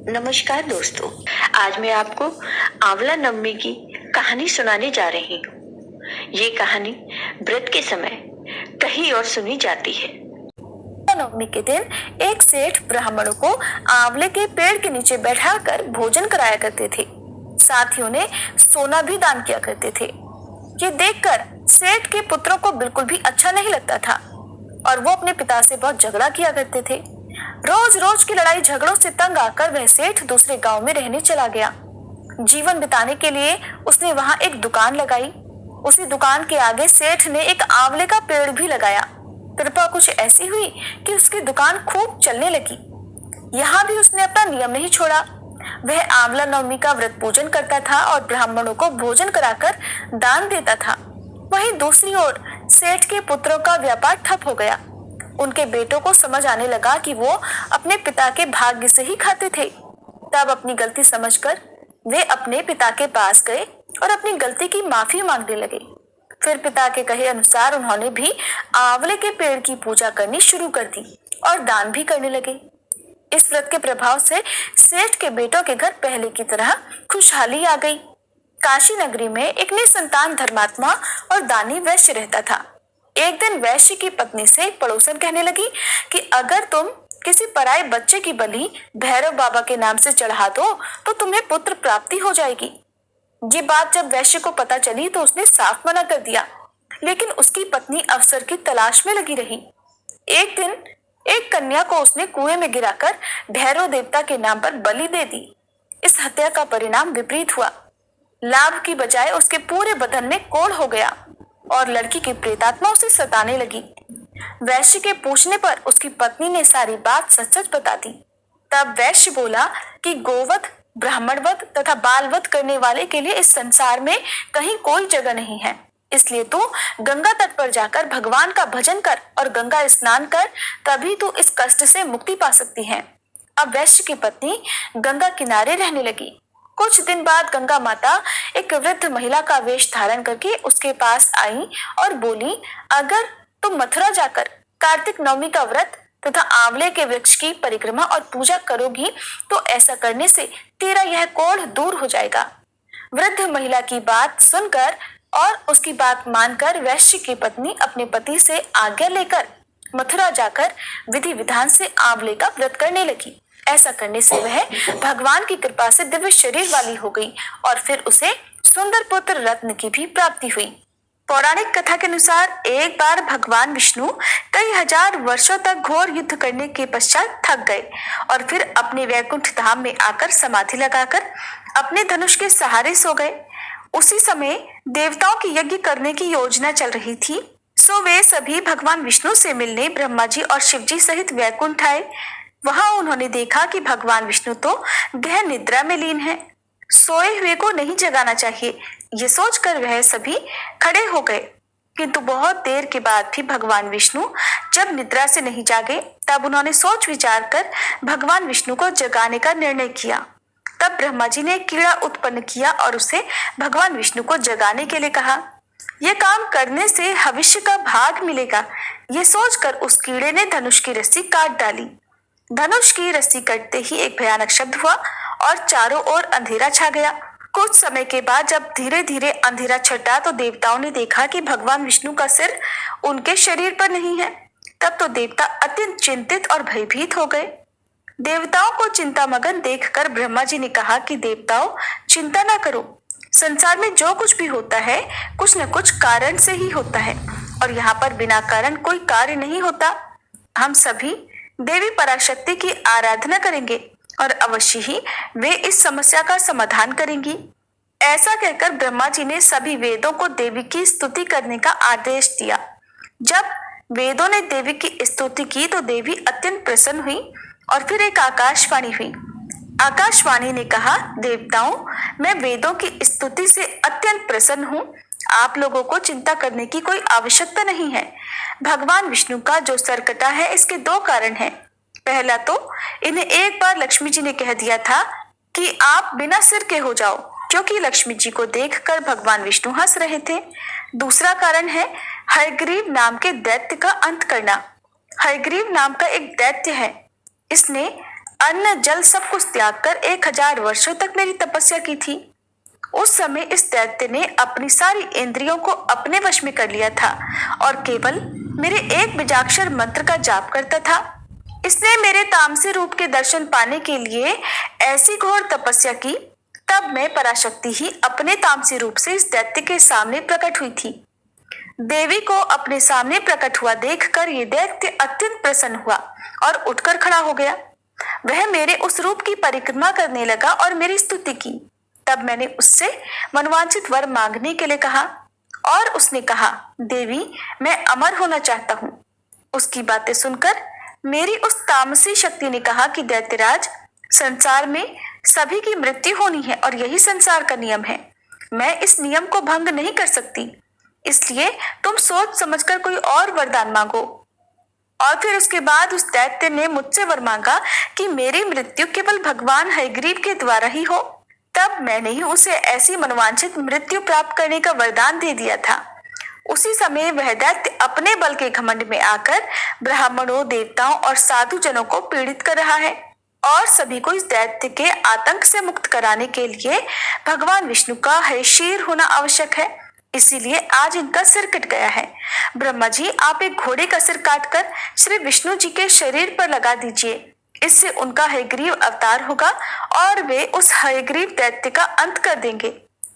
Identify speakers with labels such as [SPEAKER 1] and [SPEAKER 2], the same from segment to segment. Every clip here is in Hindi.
[SPEAKER 1] नमस्कार दोस्तों। आज मैं आपको आंवला नवमी की कहानी सुनाने जा रही हूँ। ये कहानी व्रत के समय कहीं और सुनी जाती है।
[SPEAKER 2] नवमी के दिन एक सेठ ब्राह्मणों को आंवले के पेड़ के नीचे बैठाकर भोजन कराया करते थे। साथ ही उन्हें सोना भी दान किया करते थे। ये देखकर सेठ के पुत्रों को बिल्कुल भी अच्छा नहीं लगता था और वो अपने पिता से बहुत झगड़ा किया करते थे। रोज रोज की लड़ाई झगड़ों से तंग आकर वह सेठ दूसरे गांव में रहने चला गया। जीवन बिताने के लिए उसने वहां एक दुकान लगाई। उसी दुकान के आगे सेठ ने एक आंवले का पेड़ भी लगाया। कृपा कुछ ऐसी हुई कि उसकी दुकान खूब चलने लगी। यहाँ भी उसने अपना नियम नहीं छोड़ा। वह आंवला नवमी का व्रत पूजन करता था और ब्राह्मणों को भोजन कराकर दान देता था। वहीं दूसरी ओर सेठ के पुत्रों का व्यापार ठप हो गया। उनके बेटों को समझ आने लगा कि वो अपने पिता के भाग्य से ही खाते थे। तब अपनी गलती समझकर वे अपने पिता के पास गए और अपनी गलती की माफी मांगने लगे। फिर पिता के कहे अनुसार उन्होंने भी आंवले के पेड़ की पूजा करनी शुरू कर दी और दान भी करने लगे। इस व्रत के प्रभाव से सेठ के बेटों के घर पहले की तरह खुशहाली आ गई। काशी नगरी में एक निसंतान धर्मात्मा और दानी वैश्य रहता था। एक दिन वैश्य की पत्नी से एक पड़ोसन कहने लगी कि अगर तुम किसी पराये बच्चे की बलि भैरव बाबा के नाम से चढ़ा दो तो तुम्हें पुत्र प्राप्ति हो जाएगी। ये बात जब वैश्य को पता चली तो उसने साफ मना कर दिया, लेकिन उसकी पत्नी अवसर की तलाश में लगी रही। एक दिन एक कन्या को उसने कुएं में गिराकर भैरव देवता के नाम पर बलि दे दी। इस हत्या का परिणाम विपरीत हुआ। लाभ की बजाय उसके पूरे बदन में कोढ़ हो गया और लड़की की प्रेतात्मा उसे सताने लगी। वैश्य के पूछने पर उसकी पत्नी ने सारी बात सच सच बता दी। तब वैश्य बोला कि गोवध, ब्राह्मणवध तथा बालवध करने वाले के लिए इस संसार में कहीं कोई जगह नहीं है। इसलिए तू गंगा तट पर जाकर भगवान का भजन कर और गंगा स्नान कर, तभी तू इस कष्ट से मुक्ति पा सकती है। अब वैश्य की पत्नी गंगा किनारे रहने लगी। कुछ दिन बाद गंगा माता एक वृद्ध महिला का वेश धारण करके उसके पास आई और बोली, अगर तुम मथुरा जाकर कार्तिक नवमी का व्रत तथा आंवले के वृक्ष की परिक्रमा और पूजा करोगी तो ऐसा करने से तेरा यह कोढ़ दूर हो जाएगा। वृद्ध महिला की बात सुनकर और उसकी बात मानकर वैश्य की पत्नी अपने पति से आज्ञा लेकर मथुरा जाकर विधि विधान से आंवले का व्रत करने लगी। ऐसा करने से वह भगवान की कृपा से दिव्य शरीर वाली हो गई और फिर उसे सुंदर पुत्र रत्न की भी प्राप्ति हुई। पौराणिक कथा के अनुसार एक बार भगवान विष्णु कई हजार वर्षों तक घोर युद्ध करने के पश्चात थक गए और फिर अपने वैकुंठ धाम में आकर समाधि लगाकर अपने धनुष के सहारे सो गए। उसी समय देवताओं की यज्ञ करने की योजना चल रही थी। सो वे सभी भगवान विष्णु से मिलने ब्रह्मा जी और शिव जी सहित वैकुंठ आए। वहां उन्होंने देखा कि भगवान विष्णु तो गहन निद्रा में लीन है। सोए हुए को नहीं जगाना चाहिए, ये सोचकर वह सभी खड़े हो गए। किंतु बहुत देर के बाद भी भगवान विष्णु जब निद्रा से नहीं जागे, तब उन्होंने सोच विचार कर भगवान विष्णु को जगाने का निर्णय किया। तब ब्रह्मा जी ने कीड़ा उत्पन्न किया और उसे भगवान विष्णु को जगाने के लिए कहा। यह काम करने से भविष्य का भाग मिलेगा। ये सोचकर उस कीड़े ने धनुष की रस्सी काट डाली। धनुष की रस्सी कटते ही एक भयानक शब्द हुआ और चारों ओर अंधेरा छा गया। कुछ समय के बाद जब धीरे धीरे अंधेरा छटा तो देवताओं ने देखा कि भगवान विष्णु का सिर उनके शरीर पर नहीं है। तब तो देवता अत्यंत चिंतित और भयभीत हो गए। देवताओं को चिंता मगन देखकर ब्रह्मा जी ने कहा कि देवताओं, चिंता ना करो। संसार में जो कुछ भी होता है कुछ न कुछ कारण से ही होता है और यहाँ पर बिना कारण कोई कार्य नहीं होता। हम सभी देवी पराशक्ति की आराधना करेंगे और अवश्य ही वे इस समस्या का समाधान करेंगी। ऐसा कहकर ब्रह्मा जी ने सभी वेदों को देवी की स्तुति करने का आदेश दिया। जब वेदों ने देवी की स्तुति की तो देवी अत्यंत प्रसन्न हुई और फिर एक आकाशवाणी हुई। आकाशवाणी ने कहा, देवताओं, मैं वेदों की स्तुति से अत्यंत प्रसन्न हूँ। आप लोगों को चिंता करने की कोई आवश्यकता नहीं है। भगवान विष्णु का जो सर कटा है इसके दो कारण हैं। पहला तो इन्हें एक बार लक्ष्मी जी ने कह दिया था कि आप बिना सिर के हो जाओ, क्योंकि लक्ष्मी जी को देखकर भगवान विष्णु हंस रहे थे। दूसरा कारण है हयग्रीव नाम के दैत्य का अंत करना। हयग्रीव नाम का एक दैत्य है। इसने अन्न जल सब कुछ त्याग कर 1000 वर्षों तक मेरी तपस्या की थी। उस समय इस दैत्य ने अपनी सारी इंद्रियों को अपने वश में कर लिया था और केवल मेरे एक बीजाक्षर मंत्र का जाप करता था। इसने मेरे तामसी रूप के दर्शन पाने के लिए ऐसी घोर तपस्या की। तब मैं पराशक्ति ही अपने तामसी रूप से इस दैत्य के सामने प्रकट हुई थी। देवी को अपने सामने प्रकट हुआ देखकर ये दैत्य अत्यंत प्रसन्न हुआ और उठकर खड़ा हो गया। वह मेरे उस रूप की परिक्रमा करने लगा और मेरी स्तुति की। तब मैंने उससे मनवांछित वर मांगने के लिए कहा और उसने कहा, देवी मैं अमर होना चाहता हूँ। उसकी बातें सुनकर मेरी उस तामसी शक्ति ने कहा कि दैत्यराज, संसार में सभी की मृत्यु होनी है और यही संसार का नियम है। मैं इस नियम को भंग नहीं कर सकती, इसलिए तुम सोच समझकर कोई और वरदान मांगो। और फिर उसके बाद उस दैत्य ने मुझसे वर मांगा कि मेरी मृत्यु केवल भगवान हयग्रीव के द्वारा ही हो। तब मैंने ही उसे ऐसी मनवांछित मृत्यु प्राप्त करने का वरदान दे दिया था। उसी समय वह दैत्य अपने बल के घमंड में आकर ब्राह्मणों, देवताओं और साधु जनों को पीड़ित कर रहा है और सभी को इस दैत्य के आतंक से मुक्त कराने के लिए भगवान विष्णु का हयशीर होना आवश्यक है। इसीलिए आज इनका सिर कट गया है। ब्रह्मा जी, आप एक घोड़े का सिर काटकर श्री विष्णु जी के शरीर पर लगा दीजिए। इससे उनका हयग्रीव अवतार होगा और वे उस हयग्रीव दैत्य का अंत कर देंगे।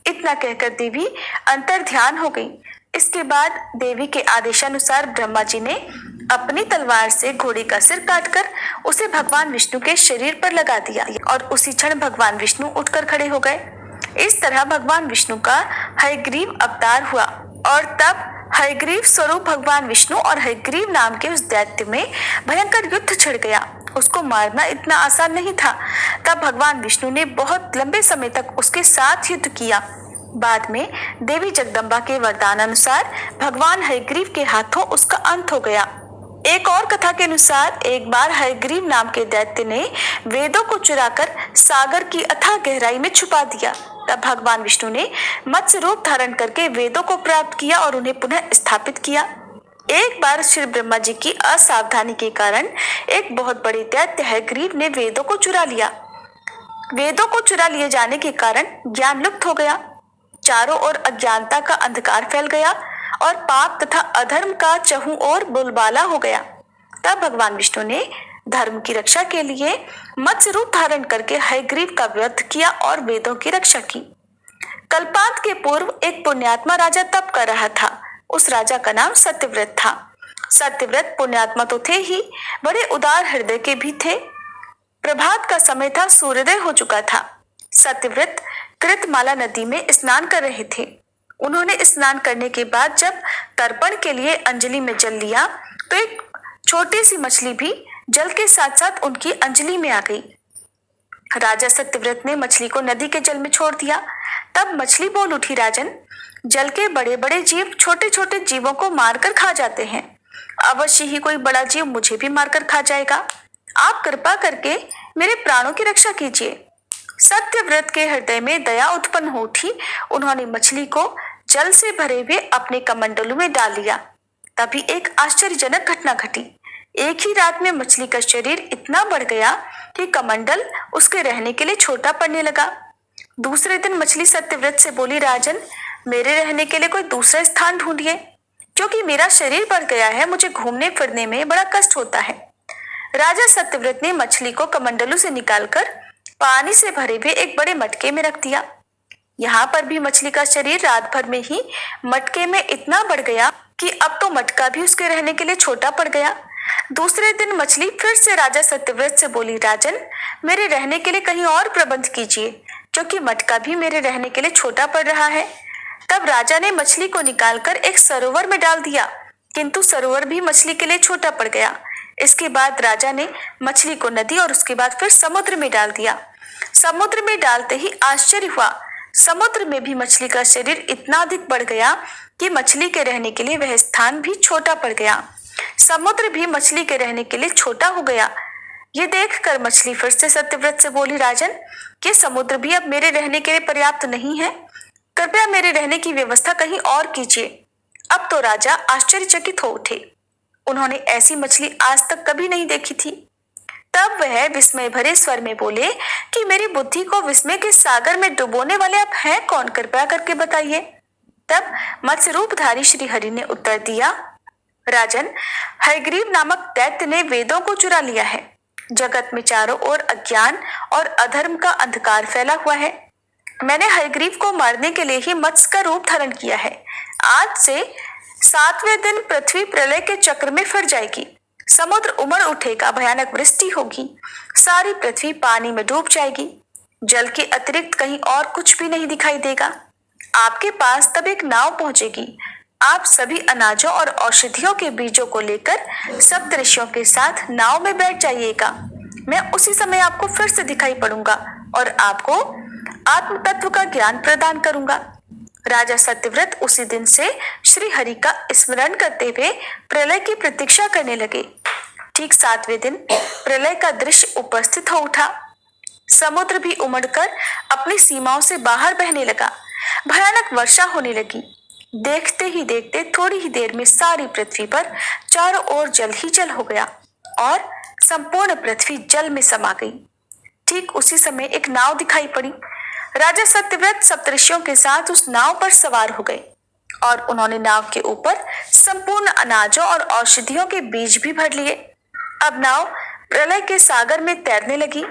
[SPEAKER 2] इतना कहकर देवी अंतर ध्यान हो गई। इसके बाद देवी के आदेशानुसार ब्रह्मा जी ने अपनी तलवार से घोड़े का सिर काटकर उसे भगवान विष्णु के शरीर पर लगा दिया और उसी क्षण भगवान विष्णु उठकर खड़े हो गए। इस तरह भगवान विष्णु का हयग्रीव अवतार हुआ और तब हयग्रीव स्वरूप भगवान विष्णु और हयग्रीव नाम के उस दैत्य में भयंकर युद्ध छिड़ गया। उसको मारना इतना आसान नहीं था। तब भगवान विष्णु ने बहुत लंबे समय तक उसके साथ युद्ध किया। बाद में देवी जगदम्बा के वरदान अनुसार भगवान हयग्रीव के हाथों उसका अंत हो गया। एक और कथा के अनुसार एक बार हयग्रीव नाम के दैत्य ने वेदों को चुराकर सागर की अथाह गहराई में छुपा दिया। तब भगवान विष्णु ने मत्स्य रूप धारण करके वेदों को प्राप्त किया और उन्हें पुनः स्थापित किया। एक बार श्री ब्रह्मा जी की असावधानी के कारण एक बहुत बड़े दैत्य हयग्रीव ने वेदों को चुरा लिया। वेदों को चुरा लिए जाने के कारण ज्ञान लुप्त हो गया। चारों ओर अज्ञानता का अंधकार फैल गया और पाप तथा अधर्म का चहुं ओर बोलबाला हो गया। तब भगवान विष्णु ने धर्म की रक्षा के लिए मत्स्य रूप धारण करके हयग्रीव का वध किया और वेदों की रक्षा की। कल्पांत के पूर्व एक पुण्यात्मा राजा तप कर रहा था। उस राजा का नाम सत्यव्रत था। सत्यव्रत पुण्यात्मा तो थे ही, बड़े उदार हृदय के भी थे। प्रभात का समय था, सूर्योदय हो चुका था। सत्यव्रत कृतमाला नदी में स्नान कर रहे थे। उन्होंने स्नान करने के बाद जब तर्पण के लिए अंजलि में जल लिया तो एक छोटी सी मछली भी जल के साथ साथ उनकी अंजलि में आ गई। राजा सत्यव्रत ने मछली को नदी के जल में छोड़ दिया। तब मछली बोल उठी, राजन, जल के बड़े बड़े जीव छोटे छोटे जीवों को मारकर खा जाते हैं। अवश्य ही कोई बड़ा जीव मुझे भी मारकर खा जाएगा। आप कृपा करके मेरे प्राणों की रक्षा कीजिए। सत्यव्रत के हृदय में दया उत्पन्न हो उठी। उन्होंने मछली को जल से भरे हुए अपने कमंडलू में डाल लिया। तभी एक आश्चर्यजनक घटना घटी। एक ही रात में मछली का शरीर इतना बढ़ गया कि कमंडल उसके रहने के लिए छोटा पड़ने लगा। दूसरे दिन मछली सत्यव्रत से बोली, राजन, मेरे रहने के लिए कोई दूसरा स्थान ढूंढिए, क्योंकि मेरा शरीर बढ़ गया है। मुझे घूमने फिरने में बड़ा कष्ट होता है। राजा सत्यव्रत ने मछली को कमंडलू से निकालकर पानी से भरे हुए एक बड़े मटके में रख दिया। यहाँ पर भी मछली का शरीर रात भर में ही मटके में इतना बढ़ गया कि अब तो मटका भी उसके रहने के लिए छोटा पड़ गया। दूसरे दिन मछली फिर से राजा सत्यव्रत से बोली, राजन, मेरे रहने के लिए कहीं और प्रबंध कीजिए, क्योंकि मटका भी मेरे रहने के लिए छोटा पड़ रहा है। तब राजा ने मछली को निकालकर एक सरोवर में डाल दिया, किंतु सरोवर भी मछली के लिए छोटा पड़ गया। इसके बाद राजा ने मछली को नदी और उसके बाद फिर समुद्र में डाल दिया। समुद्र में डालते ही आश्चर्य हुआ। समुद्र में भी मछली का शरीर इतना अधिक बढ़ गया कि मछली के रहने के लिए वह स्थान भी छोटा पड़ गया। समुद्र भी मछली के रहने के लिए छोटा हो गया। ये देखकर मछली फिर से सत्यव्रत से बोली, राजन, ये समुद्र भी अब मेरे रहने के लिए पर्याप्त नहीं है। कृपया मेरे रहने की व्यवस्था कहीं और कीजिए। अब तो राजा आश्चर्यचकित हो उठे। उन्होंने ऐसी मछली आज तक कभी नहीं देखी थी। तब वह विस्मय भरे स्वर में बोले कि मेरी बुद्धि को विस्मय के सागर में डुबोने वाले आप हैं कौन, कृपया करके बताइए। तब मत्स्य रूपधारी श्री हरि ने उत्तर दिया, राजन, हयग्रीव नामक दैत्य ने वेदों को चुरा लिया है। जगत में चारों ओर अज्ञान और अधर्म का अंधकार फैला हुआ है। मैंने हयग्रीव को मारने के लिए ही मत्स्य का रूप धारण किया है। आज से 7वें दिन पृथ्वी प्रलय के चक्र में फट जाएगी। समुद्र उमड़ उठेगा, भयानक वृष्टि होगी, सारी पृथ्वी पानी में डूब जाएगी। जल के अतिरिक्त कहीं और कुछ भी नहीं दिखाई देगा। आपके पास तब एक नाव पहुंचेगी। आप सभी अनाजों और औषधियों के बीजों को लेकर सप्तऋषियों के साथ नाव में बैठ जाइएगा। मैं उसी समय आपको फिर से दिखाई पड़ूंगा और आपको आत्म तत्व का ज्ञान प्रदान करूंगा। राजा सत्यव्रत उसी दिन से श्री हरि का स्मरण करते हुए प्रलय की प्रतीक्षा करने लगे। ठीक 7वें दिन प्रलय का दृश्य उपस्थित हो उठा। समुद्र भी उमड़कर अपनी सीमाओं से बाहर बहने लगा। भयानक वर्षा होने लगी। देखते ही देखते थोड़ी ही देर में सारी पृथ्वी पर चारों ओर जल ही जल हो गया और संपूर्ण पृथ्वी जल में समा गई। ठीक उसी समय एक नाव दिखाई पड़ी। राजा सत्यव्रत सप्तऋषियों के साथ उस नाव पर सवार हो गए और उन्होंने नाव के ऊपर संपूर्ण अनाजों और औषधियों के बीज भी भर लिए। अब नाव प्रलय के सागर में तैरने लगी।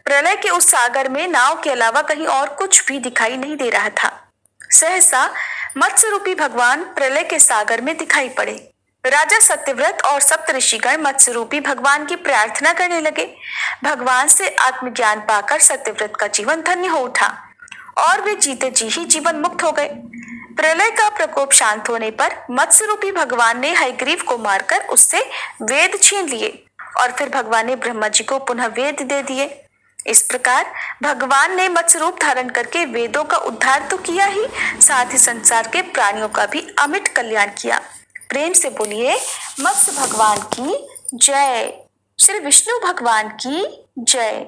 [SPEAKER 2] प्रलय के उस सागर में नाव के अलावा कहीं और कुछ भी दिखाई नहीं दे रहा था। सहसा मत्स्य रूपी भगवान प्रलय के सागर में दिखाई पड़े। राजा सत्यव्रत और सप्तऋषिगण मत्स्य रूपी भगवान की प्रार्थना करने लगे। भगवान से आत्मज्ञान पाकर सत्यव्रत का जीवन धन्य हो उठा और वे जीते जी ही जीवन मुक्त हो गए। प्रलय का प्रकोप शांत होने पर मत्स्य रूपी भगवान ने हयग्रीव को मारकर उससे वेद छीन लिए और फिर भगवान ने ब्रह्मा जी को पुनः वेद दे दिए। इस प्रकार भगवान ने मत्स्य रूप धारण करके वेदों का उद्धार तो किया ही, साथ ही संसार के प्राणियों का भी अमिट कल्याण किया। प्रेम से बोलिए मत्स्य भगवान की जय। श्री विष्णु भगवान की जय।